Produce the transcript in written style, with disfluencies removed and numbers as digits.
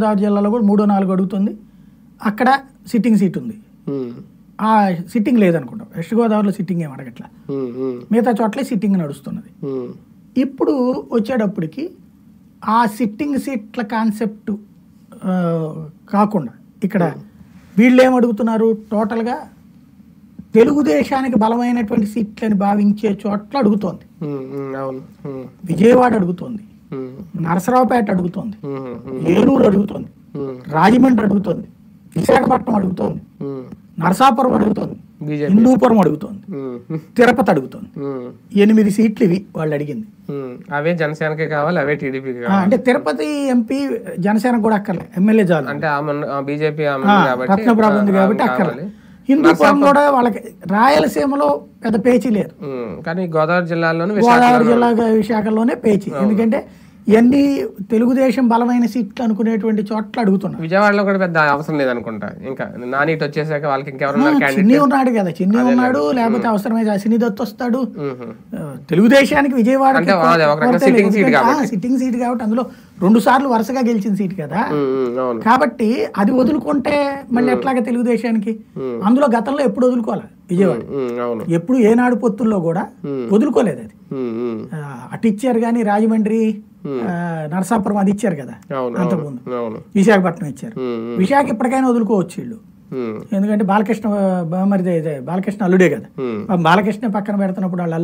గోదావరి జిల్లాలో కూడా 3-4 అడుగుతుంది. అక్కడ సిట్టింగ్ సీట్ ఉంది. ఆ సిట్టింగ్ లేదనుకుంటా. వెస్ట్ గోదావరిలో సిట్టింగ్ ఏం అడగట్లా. మిగతా చోట్ల సిట్టింగ్ నడుస్తున్నది. ఇప్పుడు వచ్చేటప్పటికి ఆ సిట్టింగ్ సీట్ల కాన్సెప్ట్ కాకుండా ఇక్కడ వీళ్ళు ఏం అడుగుతున్నారు, టోటల్గా తెలుగుదేశానికి బలమైనటువంటి సీట్లని భావించే చోట్ల అడుగుతోంది. విజయవాడ అడుగుతోంది, నరసరావుపేట అడుగుతోంది, ఏలూరు అడుగుతోంది, రాజమండ్రి అడుగుతోంది, విశాఖపట్నం అడుగుతోంది, నరసాపురం అడుగుతోంది, హిందూపురం అడుగుతోంది, తిరుపతి అడుగుతోంది. 8 సీట్లు ఇవి వాళ్ళు అడిగింది. అవే జనసేనకే కావాలి, అవే టీడీపీకి కావాలి. అంటే తిరుపతి ఎంపీ జనసేన కూడా అక్కర్లే, ఎమ్మెల్యే చాలు. అంటే బీజేపీ రత్నప్రభ ఉంది కాబట్టి అక్కర్లే. హిందూపురం కూడా వాళ్ళకి రాయలసీమలో పెద్ద పేచీ లేదు, కానీ గోదావరి జిల్లా విశాఖలోనే పేచీ. ఎందుకంటే ఇవన్నీ తెలుగుదేశం బలమైన సీట్లు అనుకునేటువంటి చోట్ల అడుగుతున్నారు. విజయవాడలో కూడా పెద్ద అవసరం లేదనుకుంటా. ఇంకా నానీట్ వచ్చేసాక వాళ్ళకి ఇంకెవరు, చిన్ని ఉన్నాడు కదా, చిన్ని ఉన్నాడు. లేకపోతే అవసరమైతే అశ్విని దత్ వస్తాడు. తెలుగుదేశానికి విజయవాడ సిట్టింగ్ సీట్ కాబట్టి అందులో 2 సార్లు వరుసగా గెలిచిన సీట్ కదా. కాబట్టి అది వదులుకుంటే మళ్ళీ ఎట్లాగా తెలుగుదేశానికి. అందులో గతంలో ఎప్పుడు వదులుకోవాలి విజయవాడ, ఎప్పుడు ఏనాడు పొత్తుల్లో కూడా వదులుకోలేదు. అది అటు ఇచ్చారు కానీ రాజమండ్రి నరసాపురం అది ఇచ్చారు కదా అంతకుముందు. విశాఖపట్నం ఇచ్చారు. విశాఖ ఇప్పటికైనా వదులుకోవచ్చు వీళ్ళు, ఎందుకంటే బాలకృష్ణ బాలకృష్ణ అల్లుడే కదా. బాలకృష్ణ పక్కన పెడుతున్నప్పుడు వాళ్ళు